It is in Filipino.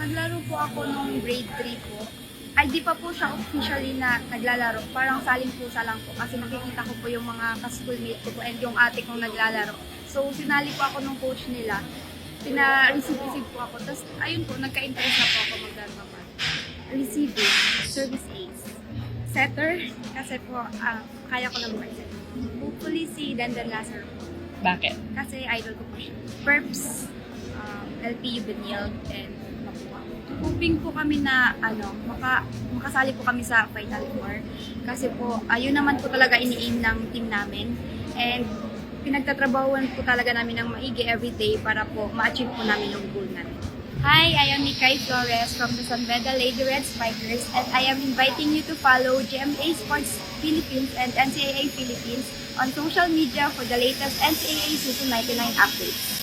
Naglaro po ako nung grade 3 po. Ay, di pa po siya officially na naglalaro. Parang saling-pusa lang po kasi nakikita ko po yung mga ka-schoolmate ko po and yung ate kong naglalaro. So, sinali po ako nung coach nila. Pina-receive po ako. Tapos, ayun po, nagka-interest na po ako maglaro naman. Receiving, service ace. Setter, kasi po, kaya ko na mag-set. Hopefully si Dandan Lazaro po. Bakit? Kasi idol ko po siya. Perps, LPU Benil, and Mapua. Hoping po kami na makasali po kami sa Final Four. Kasi po, yun naman po talaga ini-aim ng team namin. And pinagtatrabahuan po talaga namin ng maigi everyday para po ma-achieve po namin yung goal namin. Hi, I am Mikay Flores from the San Beda Lady Red Spikers and I am inviting you to follow GMA Sports Philippines and NCAA Philippines on social media for the latest NCAA Season 99 updates.